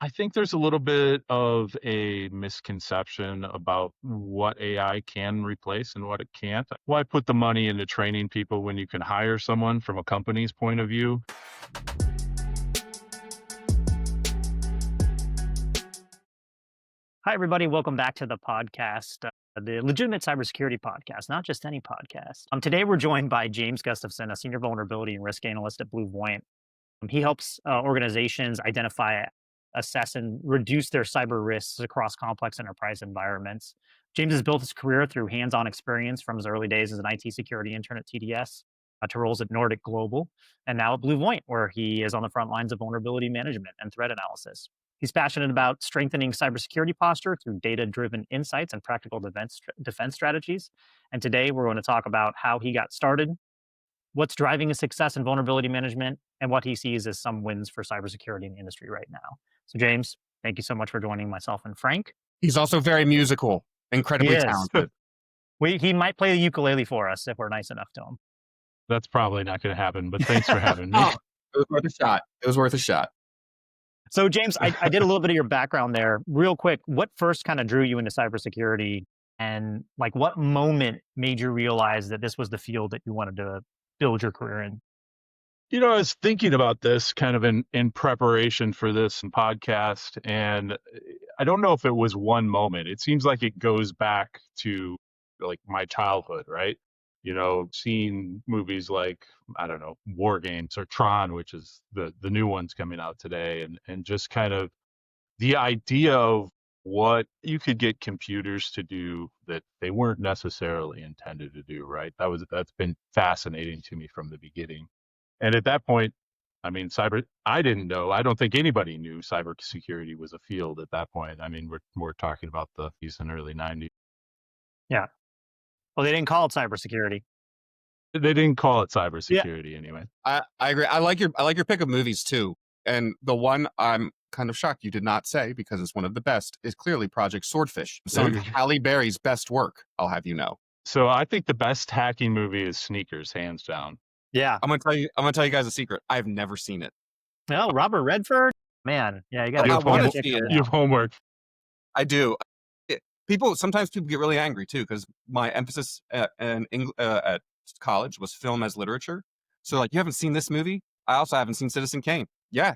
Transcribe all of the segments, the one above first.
I think there's a little bit of a misconception about what AI can replace and what it can't. Why put the money into training people when you can hire someone from a company's point of view? Hi, everybody. Welcome back to the podcast, the Legitimate Cybersecurity Podcast, not just any podcast. Today, we're joined by James Gustafson, a senior vulnerability and risk analyst at BlueVoyant. He helps organizations identify, assess, and reduce their cyber risks across complex enterprise environments. James has built his career through hands-on experience from his early days as an IT security intern at TDS to roles at Nordic Global, and now at BlueVoyant, where he is on the front lines of vulnerability management and threat analysis. He's passionate about strengthening cybersecurity posture through data-driven insights and practical defense strategies. And today, we're going to talk about how he got started, what's driving his success in vulnerability management, and what he sees as some wins for cybersecurity in the industry right now. So, James, thank you so much for joining myself and Frank. He's also very musical, He incredibly is. talented. He might play the ukulele for us if we're nice enough to him. That's probably not going to happen, but thanks for having me. Oh, it was worth a shot. It was worth a shot. So, James, I did a little bit of your background there. Real quick, what first kind of drew you into cybersecurity, and like what moment made you realize that this was the field that you wanted to build your career in? I was thinking about this kind of in preparation for this podcast, and I don't know if it was one moment. It seems like it goes back to like my childhood, right? Seeing movies like, I don't know, War Games or Tron, which is the new ones coming out today, and just kind of the idea of what you could get computers to do that they weren't necessarily intended to do, right? That's been fascinating to me from the beginning. And at that point, I mean, I didn't know. I don't think anybody knew cybersecurity was a field at that point. I mean, we're talking about the early 90s. Yeah. Well, they didn't call it cybersecurity. They didn't call it cybersecurity anyway. I agree. I like your pick of movies too. And the one I'm kind of shocked you did not say, because it's one of the best, is clearly Project Swordfish. Some of Halle Berry's best work, I'll have you know. So I think the best hacking movie is Sneakers, hands down. Yeah. I'm gonna tell you guys a secret. I've never seen it. No, Robert Redford? Man, yeah, you got I wanna to see it. You have homework. I do. Sometimes people get really angry too, because my emphasis at college was film as literature. So like, you haven't seen this movie? I also haven't seen Citizen Kane. Yeah.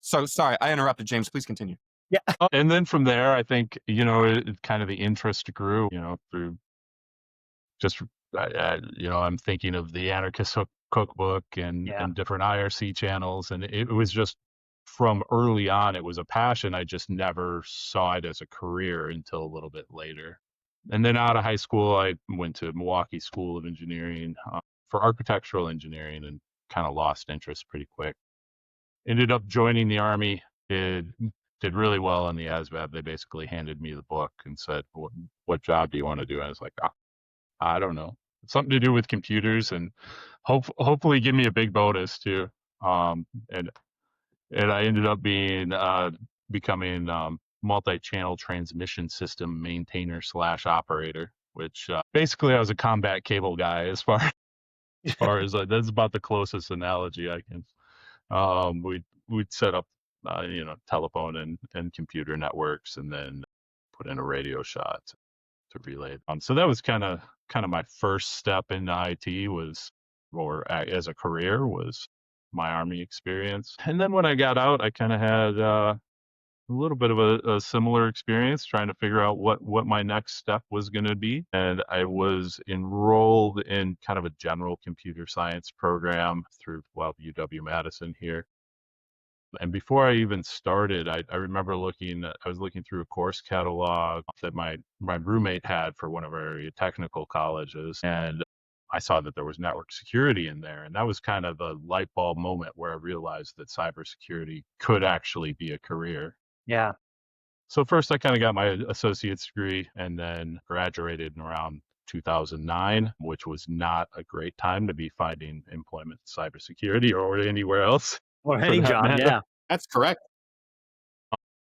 So sorry, I interrupted, James. Please continue. Yeah. And then from there, I think, it kind of the interest grew, through just, I'm thinking of the Anarchist Cookbook and different IRC channels. And it was just from early on, it was a passion. I just never saw it as a career until a little bit later. And then out of high school, I went to Milwaukee School of Engineering for architectural engineering and kind of lost interest pretty quick. Ended up joining the Army, did really well on the ASVAB. They basically handed me the book and said, what job do you want to do? And I was like, I don't know. It's something to do with computers, and hopefully give me a big bonus too. And I ended up becoming multi-channel transmission system maintainer / operator, which basically I was a combat cable guy as far as that's about the closest analogy I can. We'd set up, telephone and computer networks, and then put in a radio shot to relay it. So that was kind of my first step into IT as a career was my Army experience. And then when I got out, I kind of had a little bit of a similar experience trying to figure out what my next step was going to be. And I was enrolled in kind of a general computer science program through UW-Madison here. And before I even started, I remember I was looking through a course catalog that my roommate had for one of our technical colleges. And I saw that there was network security in there. And that was kind of the light bulb moment where I realized that cybersecurity could actually be a career. Yeah. So first I kind of got my associate's degree and then graduated in around 2009, which was not a great time to be finding employment in cybersecurity or anywhere else. Or any job, yeah. That's correct.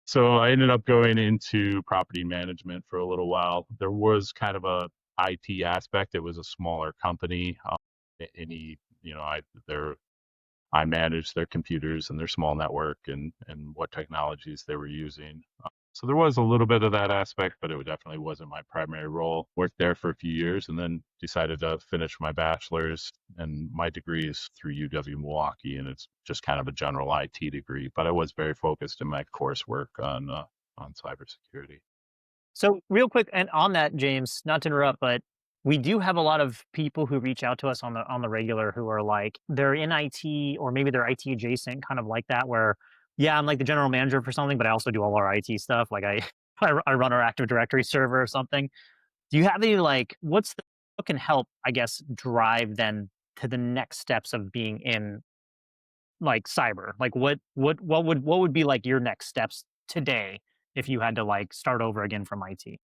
So I ended up going into property management for a little while. There was kind of a IT aspect. It was a smaller company. I managed their computers and their small network and what technologies they were using. So there was a little bit of that aspect, but it definitely wasn't my primary role. Worked there for a few years and then decided to finish my bachelor's, and my degree is through UW-Milwaukee, and it's just kind of a general IT degree, but I was very focused in my coursework on cybersecurity. So real quick, and on that, James, not to interrupt, but we do have a lot of people who reach out to us on the regular who are like, they're in IT or maybe they're IT adjacent, kind of like that, where, yeah, I'm like the general manager for something, but I also do all our IT stuff. Like I run our Active Directory server or something. Do you have any like, what can help, I guess, drive then to the next steps of being in like cyber? Like what would be like your next steps today if you had to like start over again from IT?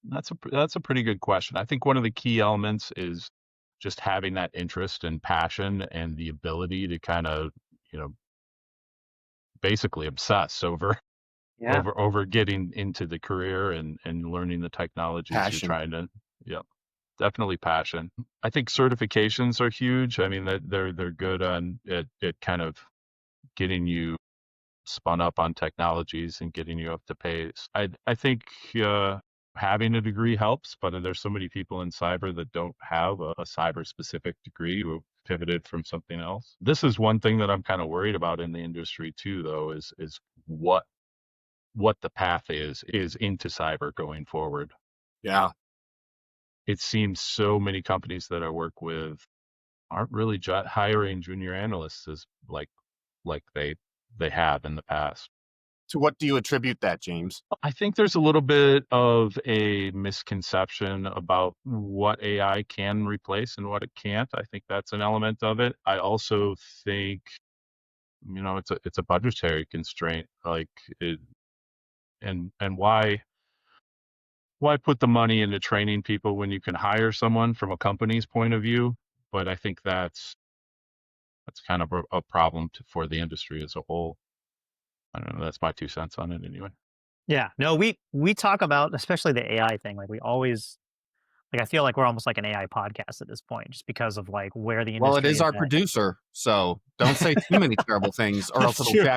That's a pretty good question. I think one of the key elements is just having that interest and passion and the ability to kind of, you know, basically obsess over Yeah. over getting into the career and learning the technologies you're Passion. trying to. Yeah, definitely passion. I think certifications are huge. I mean, that they're good on it kind of getting you spun up on technologies and getting you up to pace. I think having a degree helps, but there's so many people in cyber that don't have a cyber specific degree who pivoted from something else. This is one thing that I'm kind of worried about in the industry too, though, is what the path is into cyber going forward. Yeah. It seems so many companies that I work with aren't really hiring junior analysts as like they have in the past. To what do you attribute that, James? I think there's a little bit of a misconception about what AI can replace and what it can't. I think that's an element of it. I also think, it's a budgetary constraint, like it, and why put the money into training people when you can hire someone from a company's point of view? But I think that's kind of a problem for the industry as a whole. I don't know. That's my 2 cents on it anyway. Yeah. No, we talk about especially the AI thing. Like we always like I feel like we're almost like an AI podcast at this point, just because of like where the Well, it industry is is our at. producer, so don't say too many terrible things, or else That's true.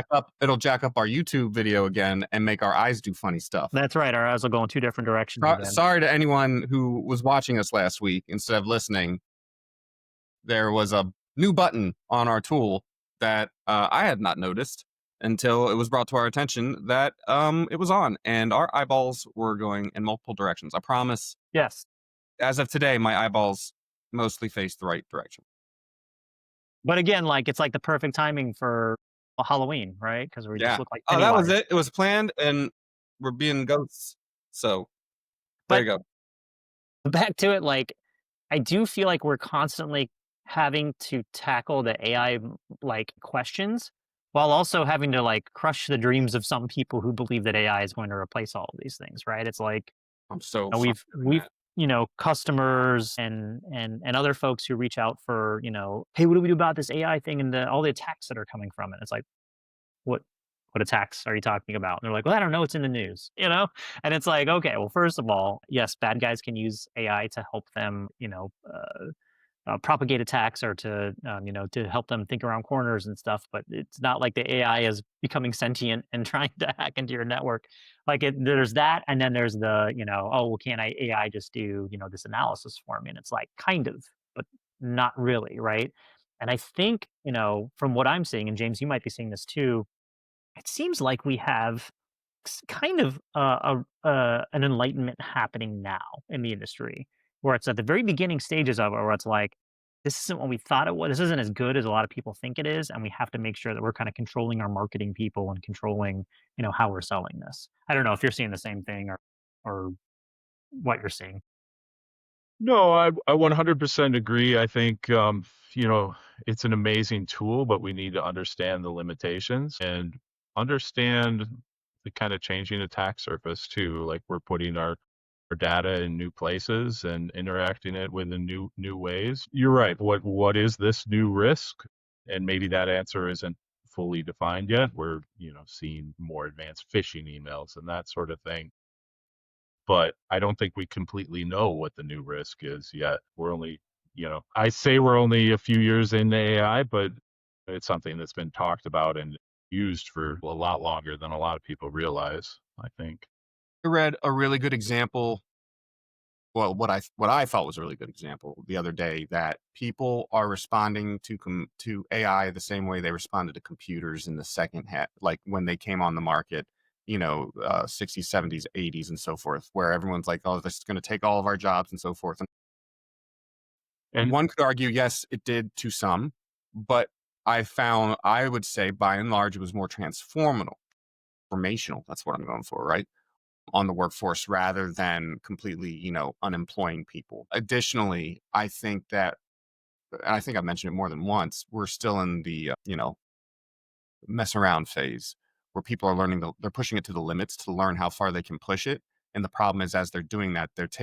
it'll jack up our YouTube video again and make our eyes do funny stuff. That's right. Our eyes will go in two different directions again. Sorry to anyone who was watching us last week instead of listening. There was a new button on our tool that I had not noticed until it was brought to our attention that it was on, and our eyeballs were going in multiple directions. I promise. Yes. As of today, my eyeballs mostly face the right direction. But again, like it's like the perfect timing for Halloween, right? Because we just look like Oh, that was Pennywise. it. It was planned, and we're being ghosts. So there But you go. back to it, like I do feel like we're constantly having to tackle the AI like questions while also having to like crush the dreams of some people who believe that AI is going to replace all of these things, right? It's like I'm so we've customers and other folks who reach out for, hey, what do we do about this AI thing and all the attacks that are coming from it? It's like, what what attacks are you talking about? And they're like, well, I don't know, it's in the news, and it's like, okay, well, first of all, yes, bad guys can use AI to help them, propagate attacks or to help them think around corners and stuff. But it's not like the AI is becoming sentient and trying to hack into your network. Like there's that, and then there's the, oh, well, can't AI just do this analysis for me? And it's like kind of, but not really, right? And I think from what I'm seeing, and James, you might be seeing this too. It seems like we have kind of an enlightenment happening now in the industry, where it's at the very beginning stages of it, where it's like, this isn't what we thought it was. This isn't as good as a lot of people think it is, and we have to make sure that we're kind of controlling our marketing people and controlling, how we're selling this. I don't know if you're seeing the same thing or what you're seeing. No, I 100% agree. I think, it's an amazing tool, but we need to understand the limitations and understand the kind of changing attack surface too. Like we're putting our data in new places and interacting it with in new ways. You're right. What is this new risk? And maybe that answer isn't fully defined yet. We're, seeing more advanced phishing emails and that sort of thing. But I don't think we completely know what the new risk is yet. We're only, I say we're only a few years into AI, but It's something that's been talked about and used for a lot longer than a lot of people realize, I think. I read a really good example. Well, what I thought was a really good example the other day, that people are responding to AI the same way they responded to computers in the second half, like when they came on the market, 60s, 70s, 80s, and so forth, where everyone's like, "Oh, this is going to take all of our jobs," and so forth. And And one could argue, yes, it did to some, but I would say, by and large, it was more transformational. That's what I'm going for, right? On the workforce, rather than completely, unemploying people. Additionally, I think that, and I think I've mentioned it more than once, we're still in the, mess around phase, where people are they're pushing it to the limits to learn how far they can push it. And the problem is, as they're doing that, there's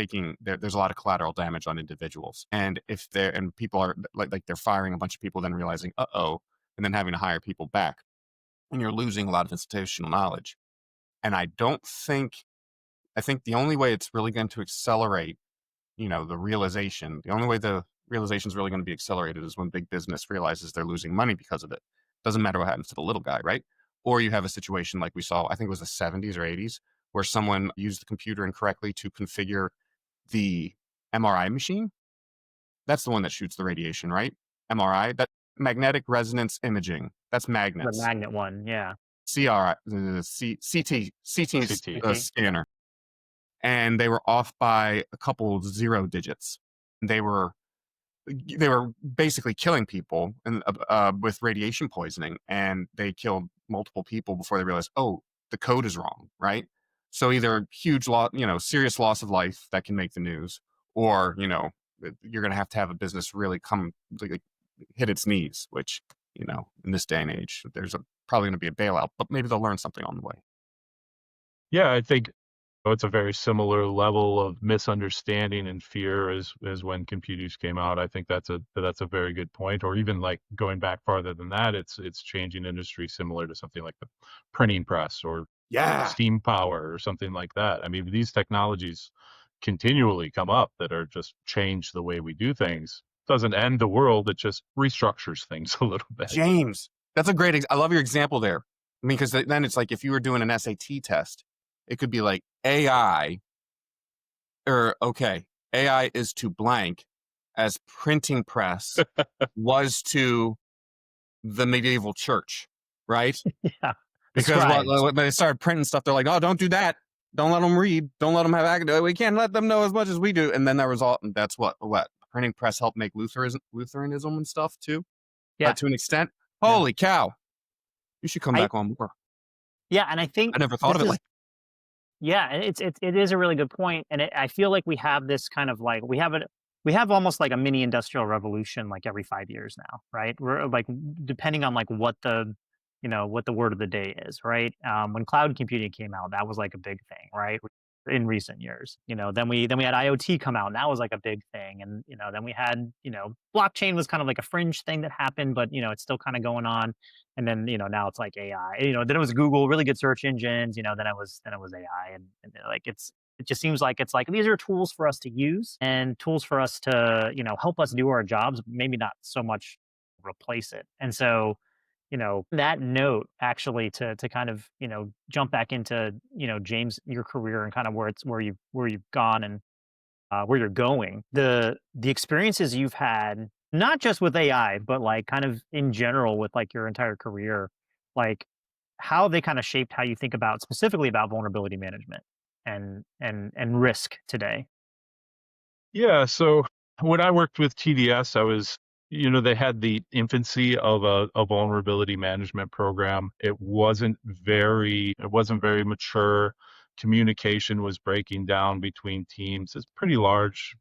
a lot of collateral damage on individuals. And and people are like they're firing a bunch of people, then realizing, and then having to hire people back. And you're losing a lot of institutional knowledge. And I think the only way it's really going to accelerate, the only way the realization is really going to be accelerated is when big business realizes they're losing money because of it. Doesn't matter what happens to the little guy, right? Or you have a situation like we saw, I think it was the 70s or 80s, where someone used the computer incorrectly to configure the MRI machine. That's the one that shoots the radiation, right? MRI, that magnetic resonance imaging. That's The magnets. magnet one, yeah. CRI, CT CT. scanner. And they were off by a couple of 0 digits. They were basically killing people with radiation poisoning, and they killed multiple people before they realized, oh, the code is wrong, right? So either huge loss, serious loss of life that can make the news, or you're going to have a business really like, hit its knees, which in this day and age, there's probably going to be a bailout, but maybe they'll learn something on the way. Yeah, I think it's a very similar level of misunderstanding and fear as when computers came out. I think that's a very good point. Or even like going back farther than that, it's changing industry similar to something like the printing press or Yeah, steam power or something like that. I mean, these technologies continually come up that are just change the way we do things. Doesn't end the world, it just restructures things a little bit. James, that's a great. I love your example there. I mean, because then it's like if you were doing an SAT test, it could be like AI is to blank as printing press was to the medieval church, right? Yeah. Because Scribes. when they started printing stuff, they're like, oh, don't do that. Don't let them read. Don't let them have access. We can't let them know as much as we do. And then that result, and that's what printing press helped make Lutheranism and stuff too. Yeah. To an extent. Yeah. Holy cow. You should come back on more. Yeah, and I think I never thought of it like. Yeah, and it is a really good point, and I feel like we have this kind of like we have almost like a mini industrial revolution like every 5 years now, right? We're like depending on like what the word of the day is, right? When cloud computing came out, that was like a big thing, right? In recent years, then we had IoT come out, and that was like a big thing, and then we had blockchain was kind of like a fringe thing that happened, but it's still kind of going on. And then now it's like AI. Then it was Google, really good search engines. Then it was AI, and like it just seems like it's like these are tools for us to use and tools for us to help us do our jobs, maybe not so much replace it. And so that note actually to kind of jump back into James, your career and kind of where you've gone and where you're going, the experiences you've had, not just with AI, but like kind of in general with like your entire career, like how they kind of shaped how you think about specifically about vulnerability management and risk today. Yeah, so when I worked with TDS, I was, they had the infancy of a vulnerability management program. It wasn't very mature. Communication was breaking down between teams. It's pretty large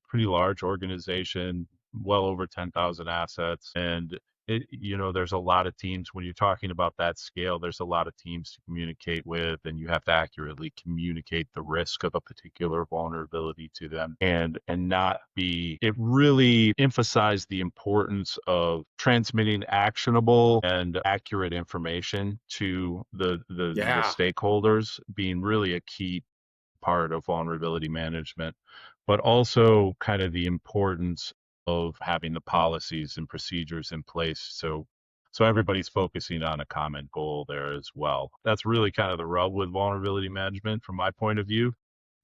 organization, well over 10,000 assets. And there's a lot of teams when you're talking about that scale, there's a lot of teams to communicate with, and you have to accurately communicate the risk of a particular vulnerability to them and not be, it really emphasized the importance of transmitting actionable and accurate information to the stakeholders being really a key part of vulnerability management, but also kind of the importance of having the policies and procedures in place. So So everybody's focusing on a common goal there as well. That's really kind of the rub with vulnerability management from my point of view.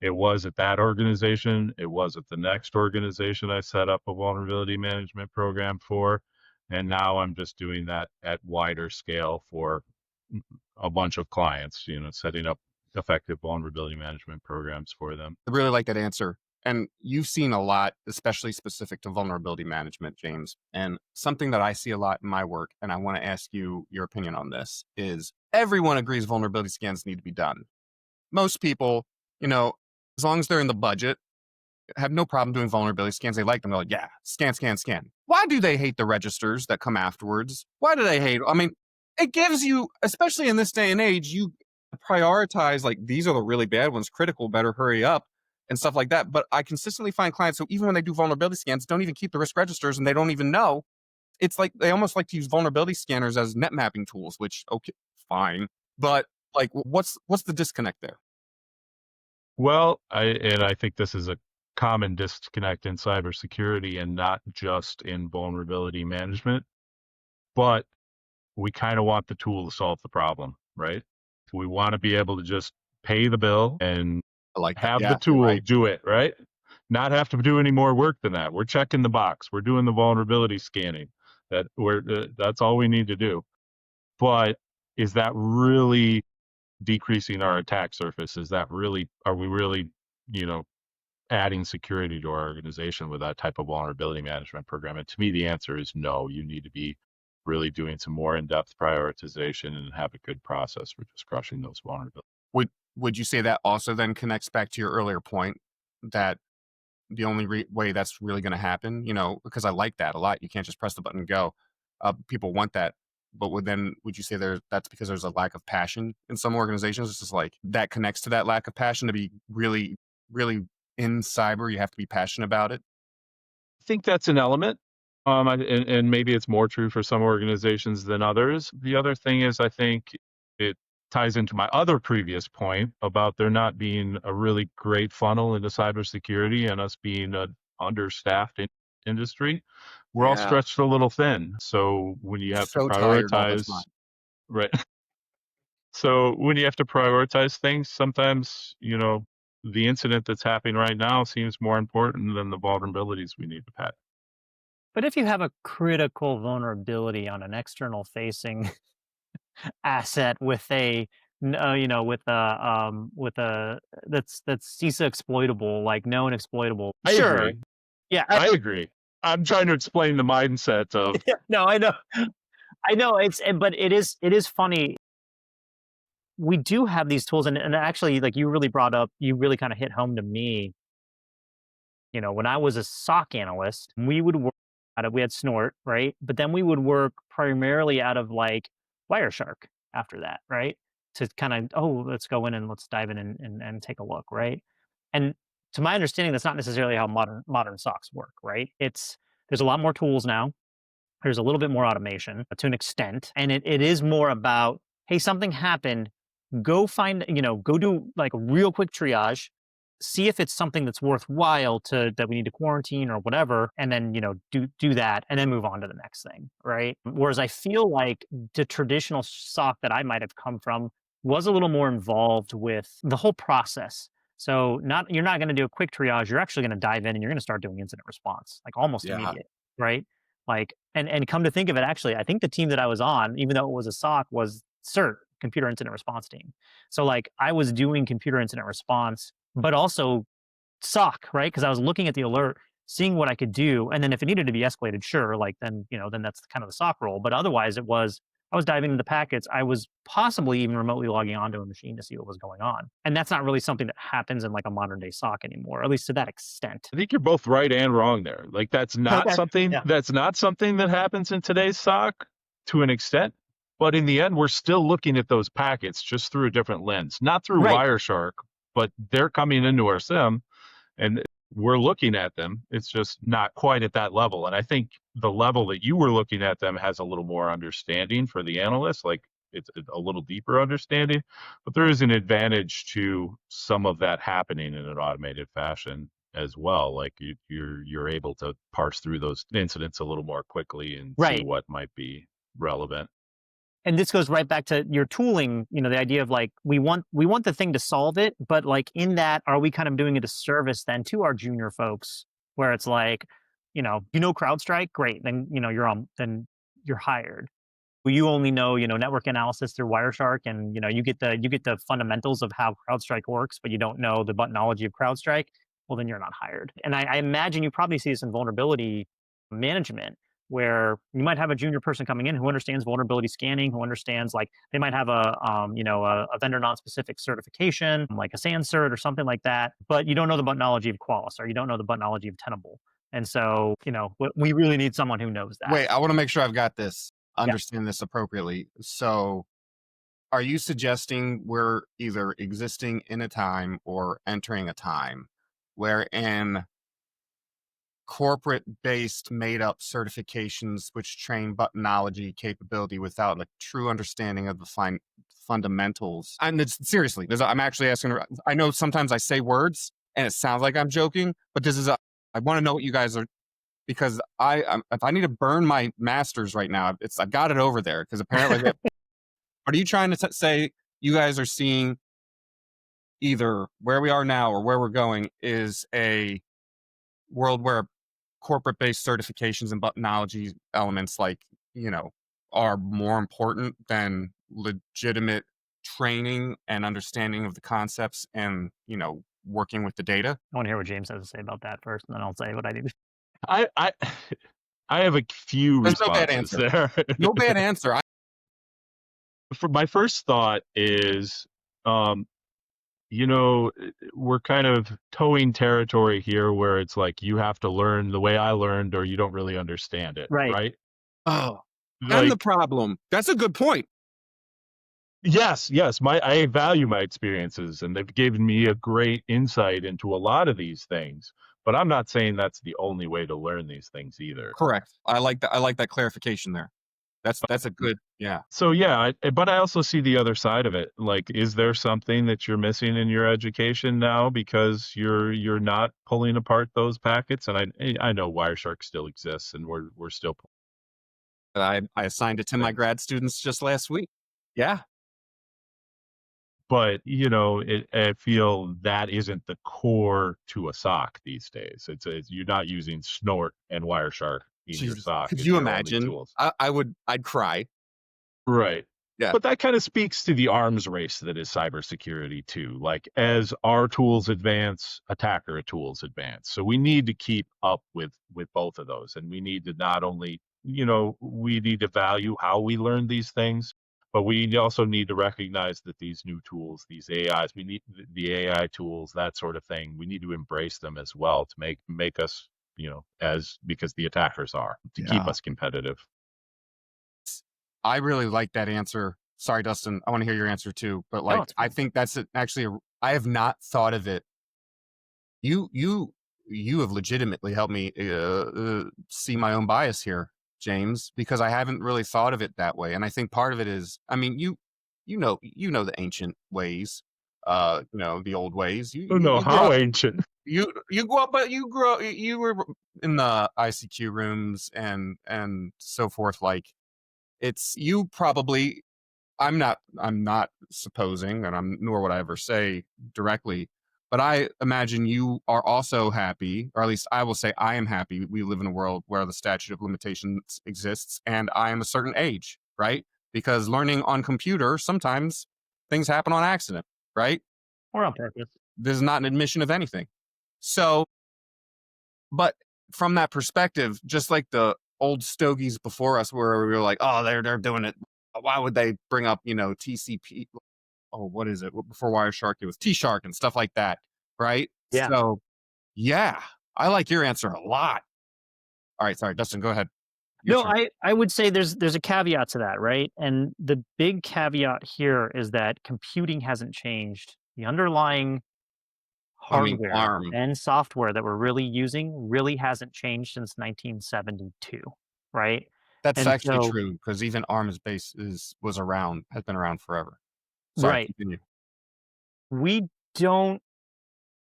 It was at that organization. It was at the next organization I set up a vulnerability management program for. And now I'm just doing that at wider scale for a bunch of clients, setting up effective vulnerability management programs for them. I really like that answer. And you've seen a lot, especially specific to vulnerability management, James. And something that I see a lot in my work, and I want to ask you your opinion on this, is everyone agrees vulnerability scans need to be done. Most people, as long as they're in the budget, have no problem doing vulnerability scans. They like them. They're like, yeah, scan, scan, scan. Why do they hate the registers that come afterwards? Why do they hate? I mean, it gives you, especially in this day and age, you prioritize, like, these are the really bad ones, critical, better hurry up, and stuff like that. But I consistently find clients who, even when they do vulnerability scans, don't even keep the risk registers, and they don't even know. It's like they almost like to use vulnerability scanners as net mapping tools, which, okay, fine. But like, what's the disconnect there? Well, I think this is a common disconnect in cybersecurity and not just in vulnerability management, but we kind of want the tool to solve the problem, right? We want to be able to just pay the bill and have the tool do it, right? Not have to do any more work than that. We're checking the box. We're doing the vulnerability scanning. That's all we need to do. But is that really decreasing our attack surface? Are we really, adding security to our organization with that type of vulnerability management program? And to me, the answer is no. You need to be really doing some more in-depth prioritization and have a good process for just crushing those vulnerabilities. Would you say that also then connects back to your earlier point that the only way that's really going to happen, because I like that a lot. You can't just press the button and go. People want that. But would you say that's because there's a lack of passion in some organizations? It's just like that connects to that lack of passion. To be really, really in cyber, you have to be passionate about it. I think that's an element. And maybe it's more true for some organizations than others. The other thing is, I think it ties into my other previous point about there not being a really great funnel into cybersecurity and us being an understaffed industry. We're all stretched a little thin. So when you have to prioritize, right? So when you have to prioritize things, sometimes, the incident that's happening right now seems more important than the vulnerabilities we need to patch. But if you have a critical vulnerability on an external facing asset with a that's CISA exploitable, like known exploitable. I agree. Yeah, I agree. I'm trying to explain the mindset of. No, I know. But it is funny. We do have these tools, and actually, like you really brought up, you really kind of hit home to me. When I was a SOC analyst, we would work we had Snort, right? But then we would work primarily out of like Wireshark after that, right? To kind of, let's go in and let's dive in and take a look, right? And to my understanding, that's not necessarily how modern SOCs work, right? There's a lot more tools now. There's a little bit more automation to an extent. And it is more about, hey, something happened, go find, go do like a real quick triage, see if it's something that's worthwhile that we need to quarantine or whatever, and then do that and then move on to the next thing, right? Whereas I feel like the traditional SOC that I might have come from was a little more involved with the whole process. So you're not going to do a quick triage, you're actually going to dive in and you're going to start doing incident response, like almost immediate, right? Like, and come to think of it, actually, I think the team that I was on, even though it was a SOC, was CERT, Computer Incident Response Team. So like I was doing computer incident response, but also SOC, right? Because I was looking at the alert, seeing what I could do, and then if it needed to be escalated, sure, like then that's kind of the SOC role. But otherwise, I was diving into packets. I was possibly even remotely logging onto a machine to see what was going on, and that's not really something that happens in like a modern day SOC anymore, at least to that extent. I think you're both right and wrong there. Like that's not something that happens in today's SOC to an extent. But in the end, we're still looking at those packets just through a different lens, not through Wireshark, but they're coming into our SIEM and we're looking at them. It's just not quite at that level. And I think the level that you were looking at them has a little more understanding for the analyst, like it's a little deeper understanding, but there is an advantage to some of that happening in an automated fashion as well. Like you're able to parse through those incidents a little more quickly and see what might be. relevant. And this goes right back to your tooling, the idea of like we want the thing to solve it, but like in that, are we kind of doing a disservice then to our junior folks where it's like, CrowdStrike, great, then then you're hired. You only know, network analysis through Wireshark, and you get the fundamentals of how CrowdStrike works, but you don't know the buttonology of CrowdStrike. Well, then you're not hired. And I imagine you probably see this in vulnerability management, where you might have a junior person coming in who understands vulnerability scanning, who understands like they might have a vendor non-specific certification, like a SAN cert or something like that, but you don't know the buttonology of Qualys, or you don't know the buttonology of Tenable. And so, we really need someone who knows that. Wait, I want to make sure I've got this, Yeah. understand this appropriately. So are you suggesting we're either existing in a time or entering a time wherein corporate-based made-up certifications which train buttonology capability without like true understanding of the fundamentals? And it's seriously, I'm actually asking. I know sometimes I say words and it sounds like I'm joking, but I want to know what you guys are, because if I need to burn my masters right now, I've got it over there because apparently. Are you trying to say you guys are seeing either where we are now or where we're going is a world where corporate-based certifications and buttonology elements are more important than legitimate training and understanding of the concepts and, working with the data? I want to hear what James has to say about that first, and then I'll say what I need. I have a few There's no bad responses answer. there. No bad answer. For my first thought is, we're kind of towing territory here where it's like you have to learn the way I learned or you don't really understand it, Right. right? Oh, I'm the problem. That's a good point. Yes, I value my experiences and they've given me a great insight into a lot of these things, but I'm not saying that's the only way to learn these things either. Correct. I like that clarification there. That's a good, yeah. So yeah, but I also see the other side of it. Like, is there something that you're missing in your education now because you're not pulling apart those packets? And I know Wireshark still exists, and we're still. I assigned it to my grad students just last week. Yeah. But I feel that isn't the core to a SOC these days. It's you're not using Snort and Wireshark in your SOC. Could you imagine? I'd cry. Right. Yeah. But that kind of speaks to the arms race that is cybersecurity too. Like, as our tools advance, attacker tools advance. So we need to keep up with both of those. And we need to not only, we need to value how we learn these things, but we also need to recognize that these new tools, these AIs, we need the AI tools, that sort of thing. We need to embrace them as well to make us, because the attackers are, to keep us competitive. I really like that answer. Sorry, Dustin, I want to hear your answer too. But like, I think that's actually, I have not thought of it. You have legitimately helped me see my own bias here, James, because I haven't really thought of it that way. And I think part of it is, I mean, you know the ancient ways, the old ways. How ancient? You go up, but you were in the ICQ rooms and so forth. Like, it's you probably. I'm not supposing, and nor would I ever say directly, but I imagine you are also happy, or at least I will say I am happy. We live in a world where the statute of limitations exists, and I am a certain age, right? Because learning on computer, sometimes things happen on accident, right? Or on purpose. This is not an admission of anything. So, but from that perspective, just like the old stogies before us, where we were like, oh, they're doing it. Why would they bring up, TCP? Oh, what is it? Before Wireshark, it was T-Shark and stuff like that, right? Yeah. So, yeah, I like your answer a lot. All right, sorry, Dustin, go ahead. No, I would say there's a caveat to that, right? And the big caveat here is that computing hasn't changed. The underlying hardware and software that we're really using really hasn't changed since 1972, right? That's actually true, because even ARM's base has been around forever. Sorry, right. Continue. We don't.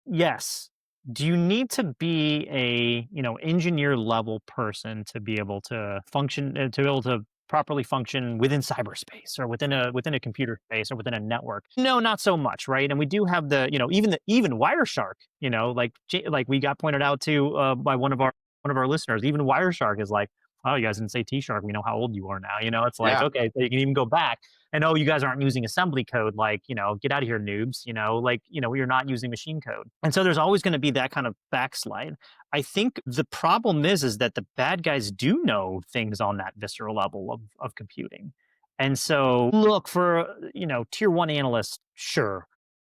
Yes. Do you need to be a engineer level person to be able to function, to be able to properly function within cyberspace or within a computer space or within a network? No, not so much, right? And we do have the, even Wireshark, like we got pointed out to by one of our listeners. Even Wireshark is like, oh, you guys didn't say T-Shark. We know how old you are now. It's like, Yeah. okay, so you can even go back and, oh, you guys aren't using assembly code. Like, get out of here, noobs. You're not using machine code. And so there's always going to be that kind of backslide. I think the problem is that the bad guys do know things on that visceral level of computing. And so look for, tier one analysts, sure.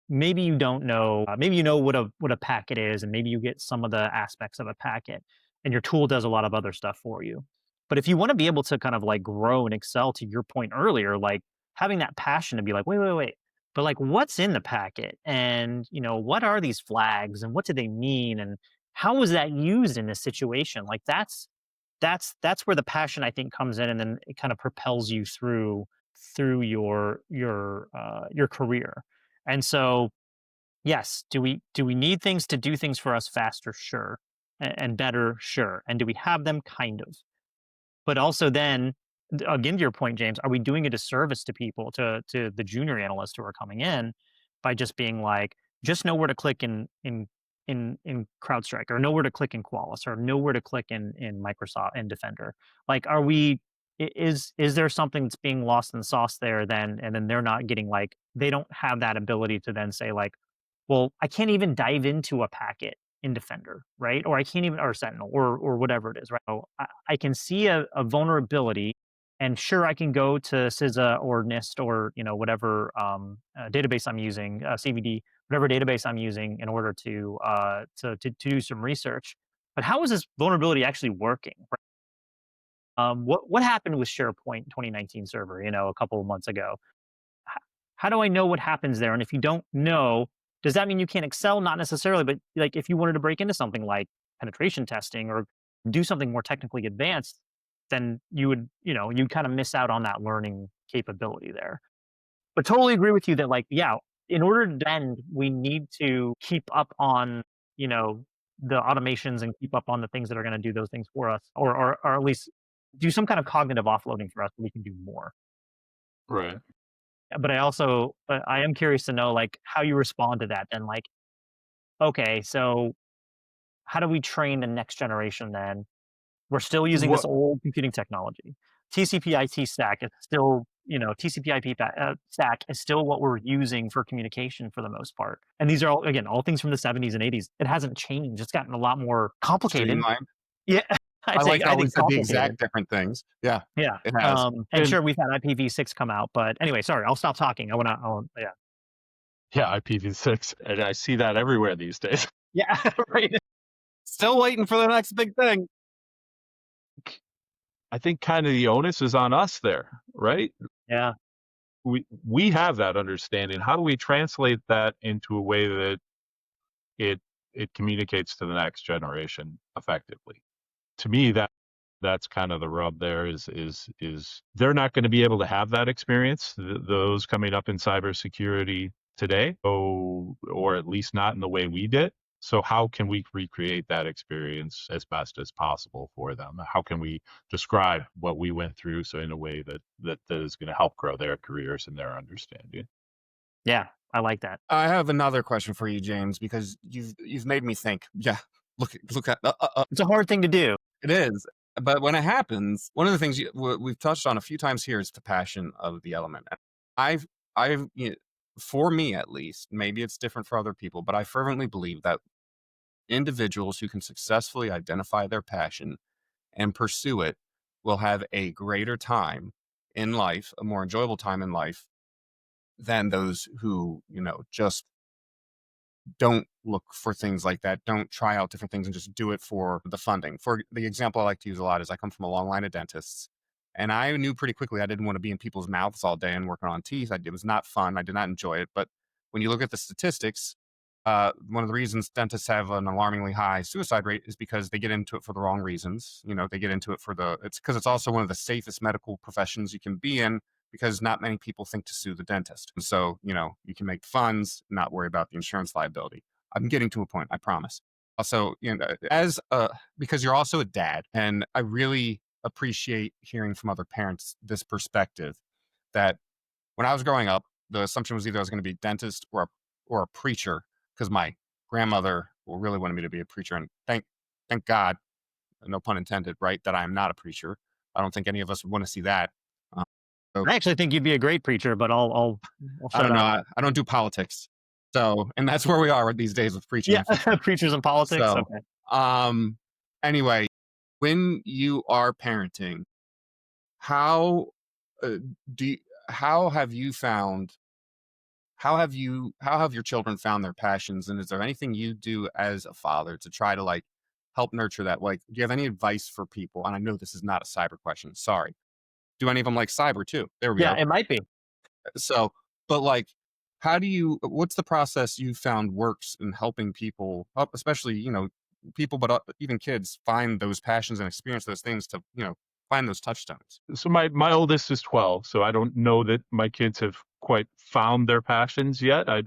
Maybe you don't know, maybe you know what a packet is, and maybe you get some of the aspects of a packet, and your tool does a lot of other stuff for you. But if you want to be able to kind of like grow and excel, to your point earlier, like having that passion to be like, wait, but like what's in the packet, and what are these flags, and what do they mean, and how was that used in this situation? Like that's where the passion, I think, comes in, and then it kind of propels you through your career. And so, yes, do we need things to do things for us faster? Sure. And better? Sure. And do we have them? Kind of. But also then, again, to your point, James, are we doing a disservice to people, to the junior analysts who are coming in, by just being like, just know where to click in CrowdStrike, or know where to click in Qualys, or know where to click in Microsoft and Defender? Like, is there something that's being lost in the sauce there then, and then they're not getting, like, they don't have that ability to then say like, well, I can't even dive into a packet in Defender, right? Or I can't even, or Sentinel, or whatever it is, right? So I can see a vulnerability, and sure, I can go to CISA or NIST, or whatever database I'm using, CVD, whatever database I'm using, in order to do some research. But how is this vulnerability actually working? What happened with SharePoint 2019 server, a couple of months ago? How do I know what happens there? And if you don't know, does that mean you can't excel? Not necessarily, but like if you wanted to break into something like penetration testing, or do something more technically advanced, then you'd kind of miss out on that learning capability there. But totally agree with you that, like, yeah, in order to bend, we need to keep up on, the automations, and keep up on the things that are going to do those things for us, or at least do some kind of cognitive offloading for us so we can do more. Right. But I am curious to know, like, how you respond to that. And like, okay, so how do we train the next generation then? We're still using this What old computing technology. TCP/IP stack is still, TCP/IP stack is still what we're using for communication for the most part. And these are all, again, all things from the 70s and 80s. It hasn't changed. It's gotten a lot more complicated. streamline? Yeah, I'd I say like how we said the complicated. exact different things. Yeah, Yeah. it has. And And sure, we've had IPv6 come out, but anyway, sorry, I'll stop talking. Yeah. yeah, IPv6, and I see that everywhere these days. Yeah, right. Still waiting for the next big thing. I think kind of the onus is on us there, right? Yeah. We have that understanding. How do we translate that into a way that it communicates to the next generation effectively? To me, that's kind of the rub there. Is they're not going to be able to have that experience, those coming up in cybersecurity today, or at least not in the way we did. So how can we recreate that experience as best as possible for them? How can we describe what we went through, so in a way that is going to help grow their careers and their understanding? Yeah, I like that. I have another question for you, James, because you've made me think. Yeah, look at It's a hard thing to do. it is. But when it happens, one of the things we've touched on a few times here is the passion of the element. I've for me at least, maybe it's different for other people, but I fervently believe that individuals who can successfully identify their passion and pursue it will have a greater time in life, a more enjoyable time in life, than those who, just don't look for things like that, don't try out different things and just do it for the funding. For the example I like to use a lot is I come from a long line of dentists, and I knew pretty quickly I didn't want to be in people's mouths all day and working on teeth. It was not fun. I did not enjoy it. But when you look at the statistics, one of the reasons dentists have an alarmingly high suicide rate is because they get into it for the wrong reasons. They get into it it's because it's also one of the safest medical professions you can be in, because not many people think to sue the dentist. And so, you can make funds, not worry about the insurance liability. I'm getting to a point, I promise. Also, because you're also a dad, and I really appreciate hearing from other parents this perspective that when I was growing up, the assumption was either I was going to be a dentist or a preacher, because my grandmother really wanted me to be a preacher. And thank God, no pun intended, right, that I am not a preacher. I don't think any of us would want to see that. So I actually think you'd be a great preacher, but I'll I shut don't know. up. I don't do politics. So, and that's where we are these days with preaching. Yeah, preachers in politics. So, Okay. anyway, when you are parenting, how do you, how have you found how have your children found their passions, and is there anything you do as a father to try to like help nurture that? Like, do you have any advice for people? And I know this is not a cyber question, sorry. Do any of them like cyber too? There we Yeah, go. it might be. So, but like, what's the process you found works in helping people, especially, people, but even kids, find those passions and experience those things to, find those touchstones? So my oldest is 12, so I don't know that my kids have quite found their passions yet. I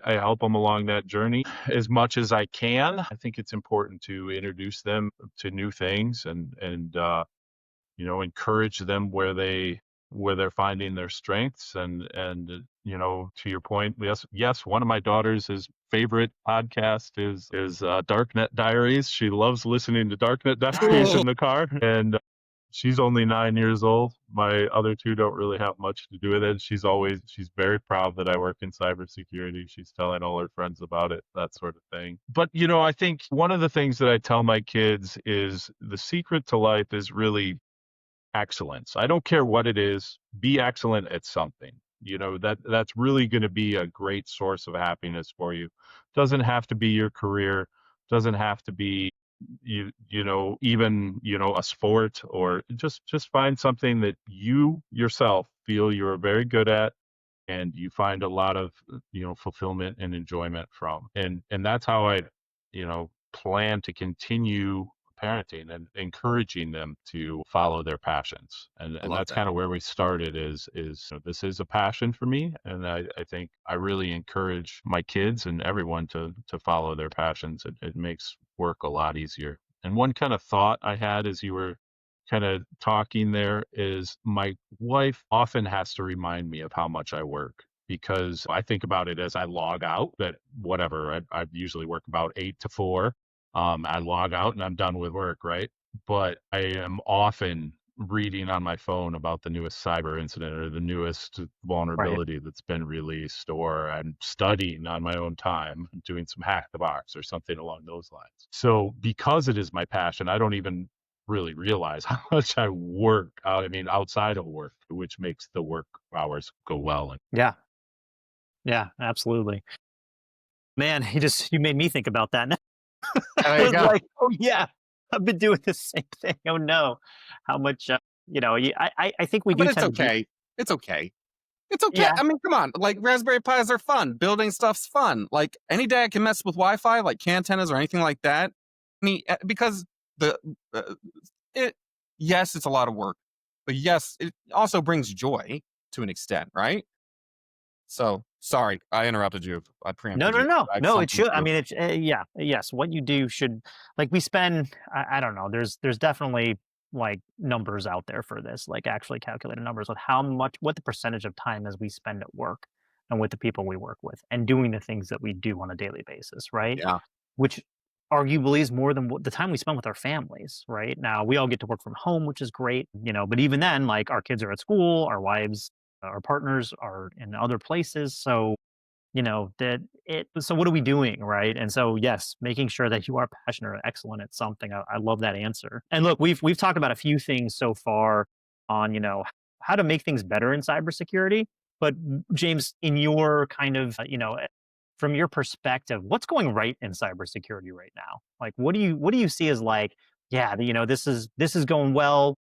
help them along that journey as much as I can. I think it's important to introduce them to new things and encourage them where they're finding their strengths and to your point, yes, one of my daughter's favorite podcast is Darknet Diaries. She loves listening to Darknet Diaries in the car, and she's only 9 years old. My other two don't really have much to do with it. She's very proud that I work in cybersecurity. She's telling all her friends about it, that sort of thing. But, I think one of the things that I tell my kids is the secret to life is really excellence. I don't care what it is, be excellent at something. That's really going to be a great source of happiness for you. Doesn't have to be your career, doesn't have to be even a sport, or just find something that you yourself feel you're very good at and you find a lot of fulfillment and enjoyment from. And that's how I plan to continue parenting and encouraging them to follow their passions. And that's that. kind of where we started is this is a passion for me, and I think I really encourage my kids and everyone to follow their passions. It makes work a lot easier. And one kind of thought I had as you were kind of talking there is my wife often has to remind me of how much I work, because I think about it as I log out, that whatever, I usually work about 8 to 4. I log out and I'm done with work, right? But I am often reading on my phone about the newest cyber incident or the newest vulnerability that's been released, or I'm studying on my own time, doing some hack the box or something along those lines. So because it is my passion, I don't even really realize how much I work outside of work, which makes the work hours go well. Yeah, absolutely. Man, you made me think about that now. There I you was go. like, oh yeah, I've been doing the same thing. Oh no, how much? I think we do. But it's okay. It's okay. It's okay. Yeah. I mean, come on. Like, Raspberry Pis are fun. Building stuff's fun. Like, any day I can mess with Wi-Fi, like CAN antennas or anything like that. Because yes, it's a lot of work, but yes, it also brings joy to an extent, right? So, sorry, I interrupted you. I preempted you. No. It should. I mean, it's yes. What you do should, like, we spend. I don't know. There's definitely like numbers out there for this, like actually calculated numbers with what the percentage of time is we spend at work and with the people we work with and doing the things that we do on a daily basis, right? Yeah. Which arguably is more than the time we spend with our families, right? Now we all get to work from home, which is great, but even then, like, our kids are at school, our wives, our partners are in other places. So, so what are we doing, right? And so, yes, making sure that you are passionate or excellent at something. I love that answer. And look, we've talked about a few things so far on, how to make things better in cybersecurity. But James, in your kind of, from your perspective, what's going right in cybersecurity right now? Like, what do you see as, like, yeah, this is going well.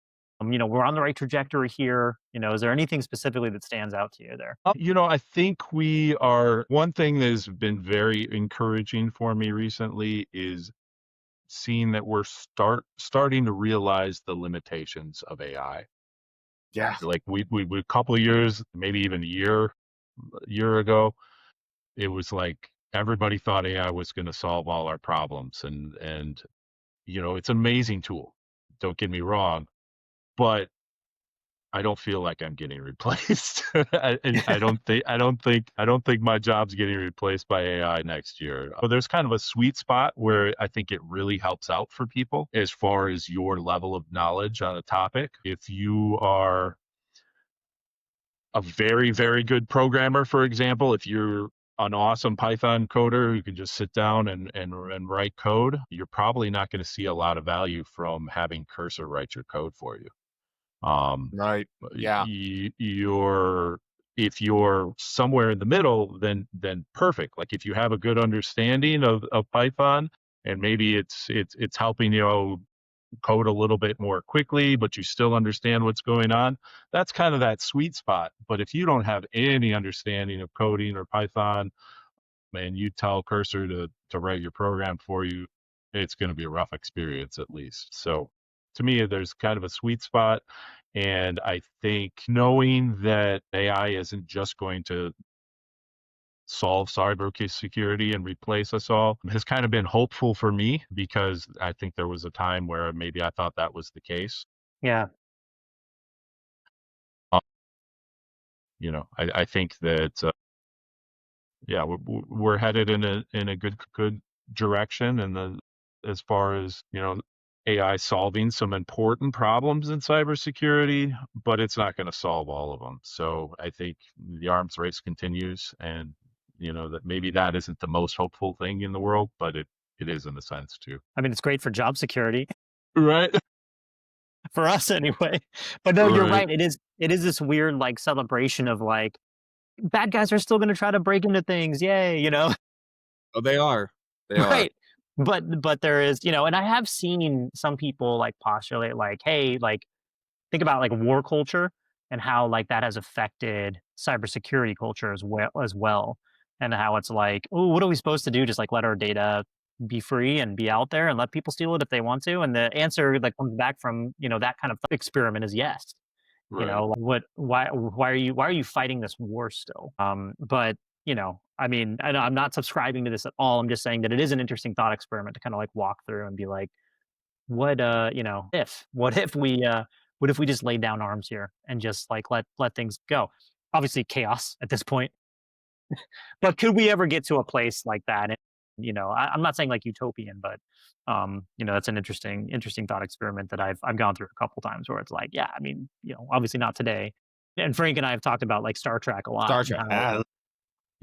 We're on the right trajectory here. Is there anything specifically that stands out to you there? I think one thing that has been very encouraging for me recently is seeing that we're starting to realize the limitations of AI. Yeah. Like we a couple of years, maybe even a year ago, it was like everybody thought AI was going to solve all our problems, and it's an amazing tool. Don't get me wrong, but I don't feel like I'm getting replaced. I don't think my job's getting replaced by AI next year. So there's kind of a sweet spot where I think it really helps out for people as far as your level of knowledge on a topic. If you are a very, very good programmer, for example, if you're an awesome Python coder who can just sit down and write code, you're probably not going to see a lot of value from having Cursor write your code for you. Right. Yeah. If you're somewhere in the middle, then perfect. Like if you have a good understanding of Python, and maybe it's helping you code a little bit more quickly, but you still understand what's going on, that's kind of that sweet spot. But if you don't have any understanding of coding or Python, and you tell Cursor to write your program for you, it's going to be a rough experience at least. So to me, there's kind of a sweet spot. And I think knowing that AI isn't just going to solve cybersecurity and replace us all has kind of been hopeful for me, because I think there was a time where maybe I thought that was the case. Yeah. I think that yeah, we're headed in a good direction, and as far as AI solving some important problems in cybersecurity, but it's not going to solve all of them. So I think the arms race continues, and that maybe that isn't the most hopeful thing in the world, but it is in a sense too. I mean, it's great for job security, Right. for us anyway. But no, you're right. It is this weird like celebration of like bad guys are still going to try to break into things. Yay, Oh, they are. They are. Right. But there is, and I have seen some people like postulate like, hey, like think about like war culture and how like that has affected cybersecurity culture as well. And how it's like, oh, what are we supposed to do? Just like let our data be free and be out there and let people steal it if they want to. And the answer that comes back from, that kind of experiment is yes. Right. Like, why are you fighting this war still? But I mean, I'm not subscribing to this at all. I'm just saying that it is an interesting thought experiment to kind of like walk through and be like, what if we just laid down arms here and just like let things go? Obviously chaos at this point, but could we ever get to a place like that? And, I'm not saying like utopian, but that's an interesting thought experiment that I've gone through a couple times where it's like, yeah, I mean, obviously not today. And Frank and I have talked about like Star Trek a lot. Star Trek.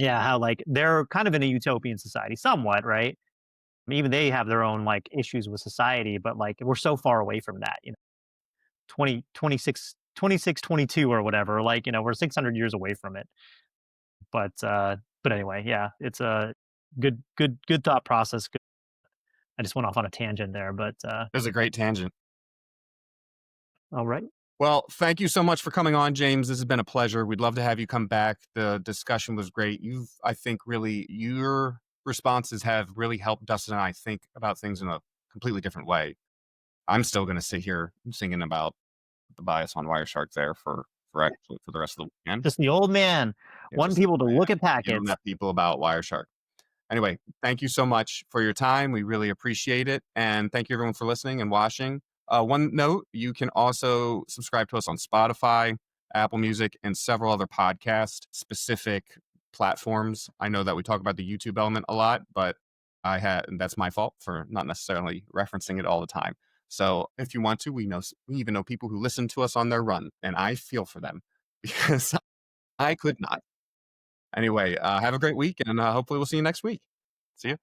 Yeah, how like they're kind of in a utopian society, somewhat, right? I mean, even they have their own like issues with society, but like we're so far away from that, 20, 26, 26, 22 or whatever. Like, we're 600 years away from it. But anyway, yeah, it's a good thought process. I just went off on a tangent there, but It was a great tangent. All right. Well, thank you so much for coming on, James. This has been a pleasure. We'd love to have you come back. The discussion was great. I think really your responses have really helped Dustin and I think about things in a completely different way. I'm still going to sit here singing about the bias on Wireshark there for the rest of the weekend. Just the old man wanting people to look at packets. At people about Wireshark. Anyway, thank you so much for your time. We really appreciate it. And thank you everyone for listening and watching. One note, you can also subscribe to us on Spotify, Apple Music, and several other podcast-specific platforms. I know that we talk about the YouTube element a lot, but that's my fault for not necessarily referencing it all the time. So if you want to, we even know people who listen to us on their run, and I feel for them because I could not. Anyway, have a great week, and hopefully we'll see you next week. See you.